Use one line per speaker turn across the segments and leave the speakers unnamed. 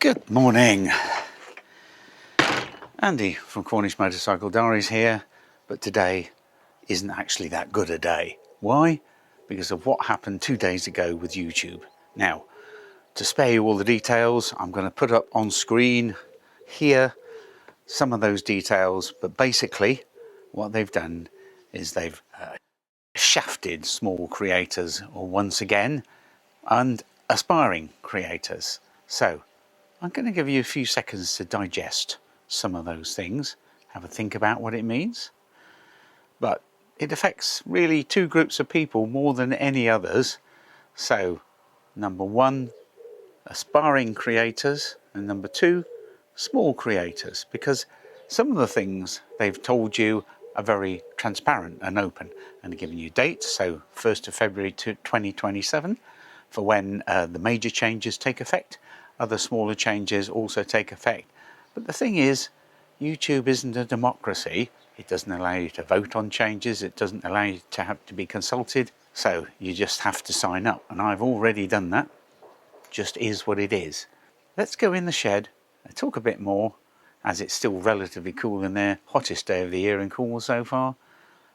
Good morning. Andy from Cornish Motorcycle Diaries here, but today isn't actually that good a day. Why? Because of what happened 2 days ago with YouTube. Now, to spare you all the details, I'm going to put up on screen here some of those details, but basically what they've done is they've shafted small creators once again and aspiring creators. So I'm going to give you a few seconds to digest some of those things, have a think about what it means. But it affects really two groups of people more than any others. So number one, aspiring creators, and number two, small creators, because some of the things they've told you are very transparent and open and giving you dates. So 1st of February to 2027 for when the major changes take effect. Other smaller changes also take effect. But the thing is, YouTube isn't a democracy. It doesn't allow you to vote on changes. It doesn't allow you to have to be consulted. So you just have to sign up. And I've already done that. Just is what it is. Let's go in the shed and talk a bit more, as it's still relatively cool in there. Hottest day of the year in Cornwall so far.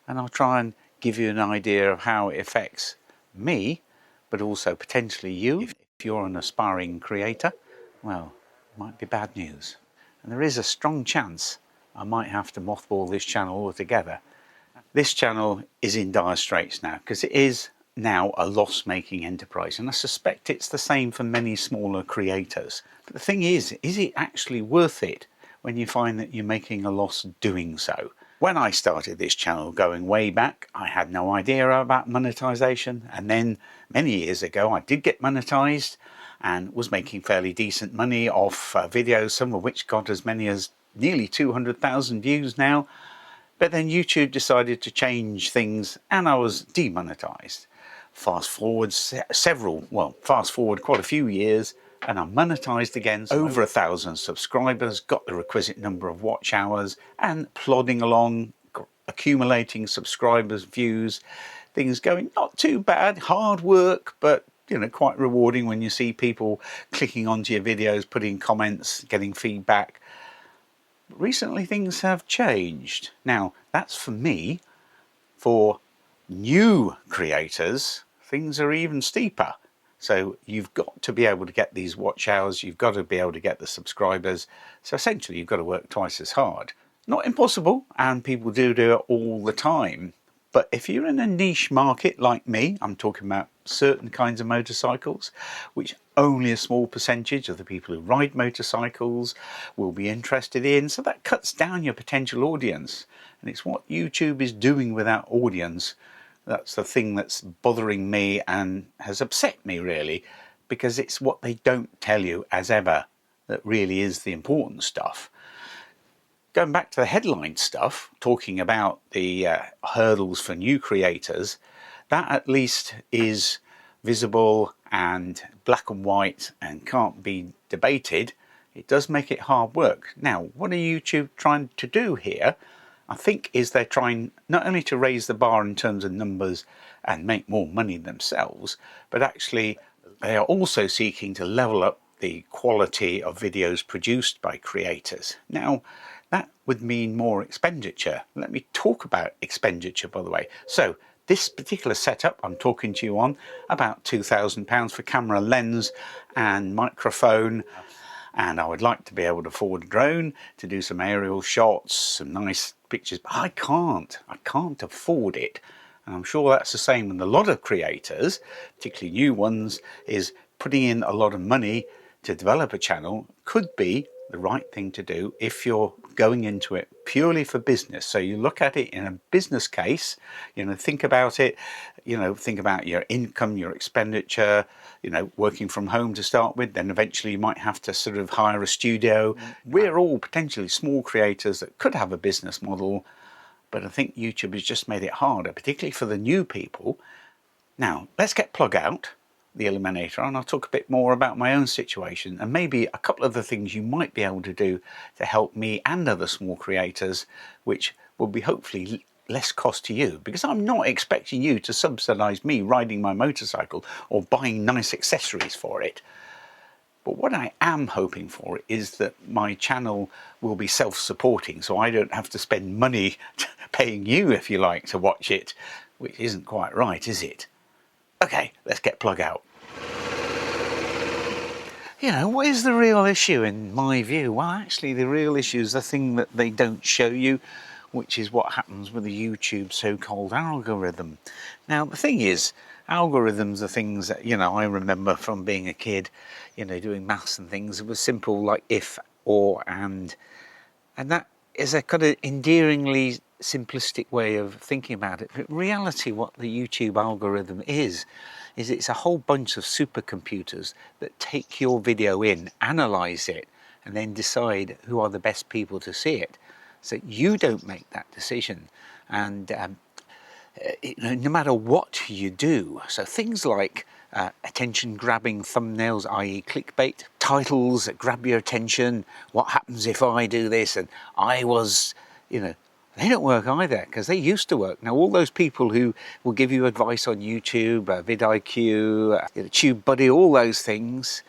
And I'll try and give you an idea of how it affects me, but also potentially you. If you're an aspiring creator, well, it might be bad news. And there is a strong chance I might have to mothball this channel altogether. This channel is in dire straits now because it is now a loss-making enterprise, and I suspect it's the same for many smaller creators. But the thing is it actually worth it when you find that you're making a loss doing so? When I started this channel going way back, I had no idea about monetization, and then many years ago I did get monetized and was making fairly decent money off videos, some of which got as many as nearly 200,000 views now. But then YouTube decided to change things and I was demonetized. Fast forward quite a few years and I'm monetized again, so over 1,000 subscribers, got the requisite number of watch hours and plodding along, accumulating subscribers, views, things going not too bad, hard work, but quite rewarding when you see people clicking onto your videos, putting comments, getting feedback. Recently things have changed. Now that's for me. For new creators, things are even steeper. So you've got to be able to get these watch hours, you've got to be able to get the subscribers. So essentially you've got to work twice as hard. Not impossible, and people do it all the time. But if you're in a niche market like me, I'm talking about certain kinds of motorcycles, which only a small percentage of the people who ride motorcycles will be interested in. So that cuts down your potential audience. And it's what YouTube is doing with that audience. That's the thing that's bothering me and has upset me really, because it's what they don't tell you as ever that really is the important stuff. Going back to the headline stuff, talking about the hurdles for new creators, that at least is visible and black and white and can't be debated. It does make it hard work. Now, what are YouTube trying to do here? I think is they're trying not only to raise the bar in terms of numbers and make more money themselves, but actually they are also seeking to level up the quality of videos produced by creators. Now, that would mean more expenditure. Let me talk about expenditure, by the way. So this particular setup I'm talking to you on, about £2,000 for camera, lens and microphone. And I would like to be able to afford a drone to do some aerial shots, some nice pictures, but I can't afford it. And I'm sure that's the same with a lot of creators, particularly new ones, is putting in a lot of money to develop a channel could be the right thing to do if you're going into it purely for business. So you look at it in a business case, think about it, think about your income, your expenditure, working from home to start with, then eventually you might have to sort of hire a studio. We're all potentially small creators that could have a business model, but I think YouTube has just made it harder, particularly for the new people. Now, let's get plug out the Eliminator, and I'll talk a bit more about my own situation and maybe a couple of the things you might be able to do to help me and other small creators, which will be hopefully less cost to you, because I'm not expecting you to subsidize me riding my motorcycle or buying nice accessories for it. But what I am hoping for is that my channel will be self-supporting, so I don't have to spend money paying you, if you like, to watch it, which isn't quite right, is it? Okay, let's get plug out. You know, what is the real issue in my view? Well, actually, the real issue is the thing that they don't show you, which is what happens with the YouTube so-called algorithm. Now, the thing is, algorithms are things that, you know, I remember from being a kid, you know, doing maths and things. It was simple, like if, or, and that is a kind of endearingly simplistic way of thinking about it. But in reality, what the YouTube algorithm is it's a whole bunch of supercomputers that take your video in, analyze it, and then decide who are the best people to see it. So you don't make that decision. And no matter what you do, so things like attention-grabbing thumbnails, i.e. clickbait, titles that grab your attention, what happens if I do this, and I was, you know, they don't work either, because they used to work. Now, all those people who will give you advice on YouTube, vidIQ, TubeBuddy, all those things,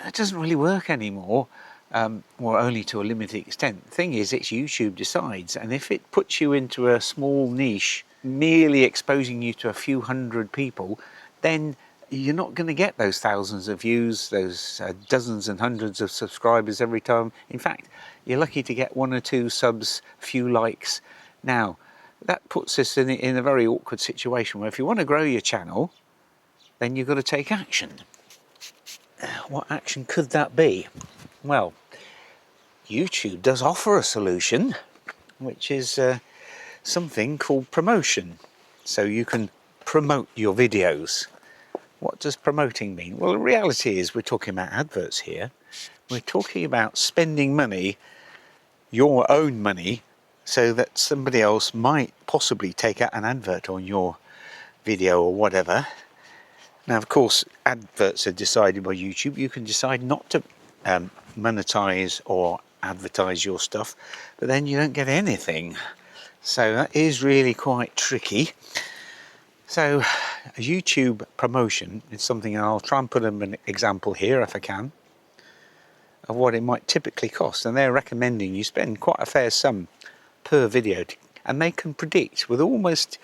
it doesn't really work anymore, or only to a limited extent. The thing is, it's YouTube decides, and if it puts you into a small niche, merely exposing you to a few hundred people, then you're not going to get those thousands of views, those dozens and hundreds of subscribers every time. In fact, you're lucky to get 1 or 2 subs, a few likes. Now, that puts us in a very awkward situation where if you want to grow your channel, then you've got to take action. What action could that be? Well, YouTube does offer a solution, which is something called promotion. So you can promote your videos. What does promoting mean? Well, the reality is we're talking about adverts here. We're talking about spending money, your own money, so that somebody else might possibly take out an advert on your video or whatever. Now, of course, adverts are decided by YouTube. You can decide not to monetize or advertise your stuff, but then you don't get anything. So that is really quite tricky. So YouTube promotion is something, and I'll try and put an example here if I can, of what it might typically cost. And they're recommending you spend quite a fair sum per video, and they can predict with almost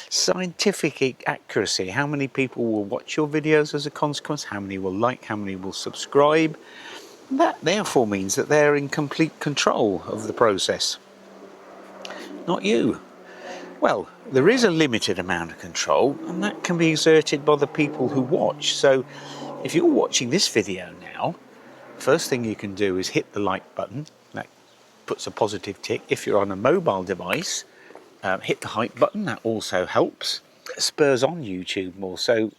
scientific accuracy how many people will watch your videos as a consequence, how many will like, how many will subscribe. That therefore means that they're in complete control of the process, not you. Well, there is a limited amount of control, and that can be exerted by the people who watch. So if you're watching this video now, first thing you can do is hit the like button. That puts a positive tick. If you're on a mobile device, hit the hype button. That also helps. It spurs on YouTube more. So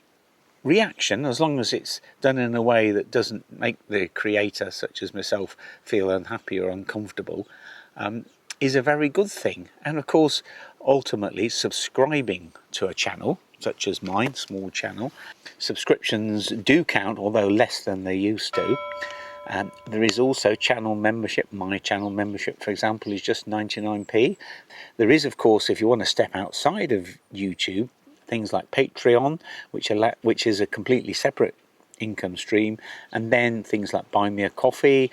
reaction, as long as it's done in a way that doesn't make the creator, such as myself, feel unhappy or uncomfortable, is a very good thing. And of course, ultimately, subscribing to a channel such as mine, small channel, subscriptions do count, although less than they used to. There is also channel membership. My channel membership, for example, is just 99p. There is, of course, if you want to step outside of YouTube, things like Patreon, which is a completely separate income stream, and then things like Buy Me a Coffee,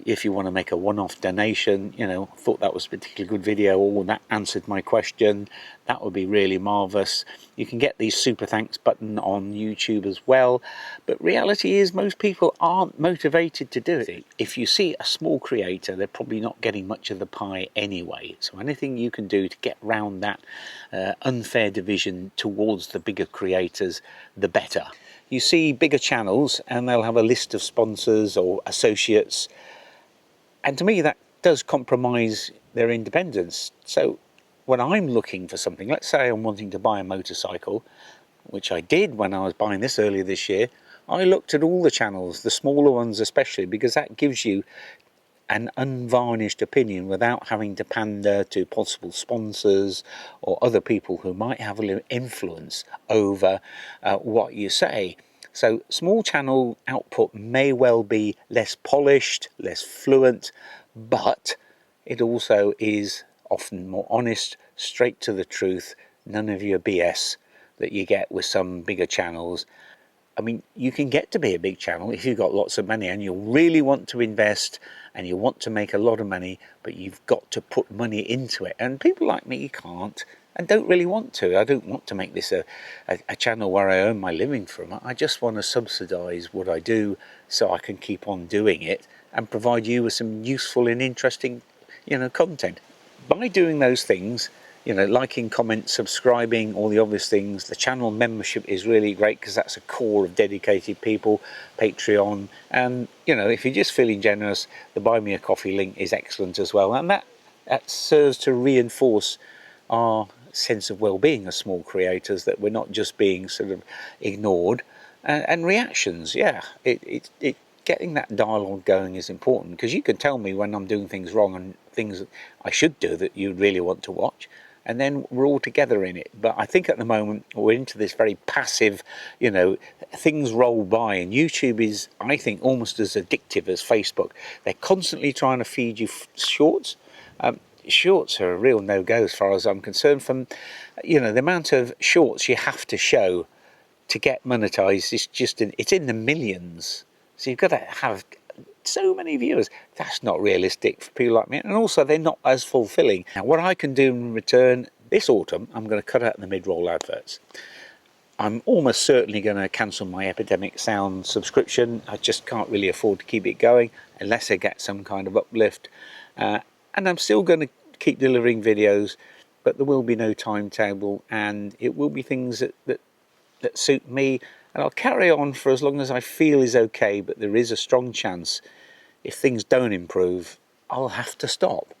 if you want to make a one-off donation. You know, I thought that was a particularly good video, or that answered my question, that would be really marvellous. You can get the super thanks button on YouTube as well, but reality is most people aren't motivated to do it. If you see a small creator, they're probably not getting much of the pie anyway, so anything you can do to get round that unfair division towards the bigger creators, the better. You see bigger channels and they'll have a list of sponsors or associates, and to me that does compromise their independence. So when I'm looking for something, let's say I'm wanting to buy a motorcycle, which I did when I was buying this earlier this year, I looked at all the channels, the smaller ones especially, because that gives you an unvarnished opinion without having to pander to possible sponsors or other people who might have a little influence over what you say. So small channel output may well be less polished, less fluent, but it also is often more honest, straight to the truth, none of your BS that you get with some bigger channels. I mean, you can get to be a big channel if you've got lots of money and you really want to invest and you want to make a lot of money, but you've got to put money into it. And people like me can't and don't really want to. I don't want to make this a channel where I earn my living from it. I just want to subsidize what I do so I can keep on doing it and provide you with some useful and interesting, content. By doing those things, liking, comment, subscribing, all the obvious things. The channel membership is really great because that's a core of dedicated people. Patreon, and if you're just feeling generous, the Buy Me a Coffee link is excellent as well, and that serves to reinforce our sense of well-being as small creators, that we're not just being sort of ignored. And reactions, getting that dialogue going is important, because you can tell me when I'm doing things wrong and things I should do that you really want to watch, and then we're all together in it. But I think at the moment we're into this very passive, things roll by, and YouTube is, I think, almost as addictive as Facebook. They're constantly trying to feed you shorts. Shorts are a real no-go as far as I'm concerned. From the amount of shorts you have to show to get monetized is just it's in the millions. So you've got to have so many viewers. That's not realistic for people like me, and also they're not as fulfilling. Now, what I can do in return this autumn, I'm going to cut out the mid-roll adverts. I'm almost certainly going to cancel my Epidemic Sound subscription. I just can't really afford to keep it going unless I get some kind of uplift. And I'm still going to keep delivering videos, but there will be no timetable, and it will be things that suit me, and I'll carry on for as long as I feel is okay. But there is a strong chance, if things don't improve, I'll have to stop,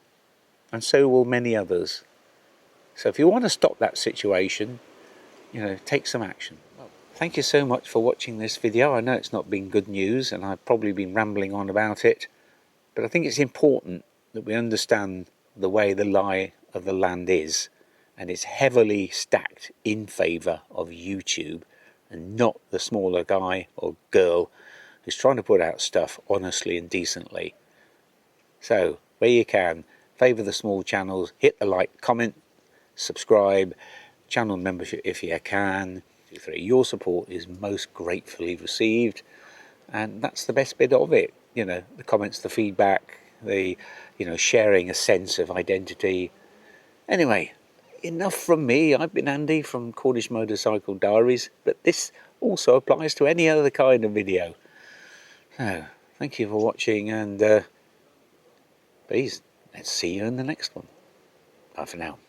and so will many others. So if you want to stop that situation, take some action. Thank you so much for watching this video. I know it's not been good news and I've probably been rambling on about it, but I think it's important that we understand the way the lie of the land is, and it's heavily stacked in favour of YouTube and not the smaller guy or girl who's trying to put out stuff honestly and decently. So where you can, favour the small channels, hit the like, comment, subscribe, channel membership if you can. Your support is most gratefully received, and that's the best bit of it. The comments, the feedback, the sharing a sense of identity. Anyway, enough from me. I've been Andy from Cornish Motorcycle Diaries, but this also applies to any other kind of video. So thank you for watching, and please, let's see you in the next one. Bye for now.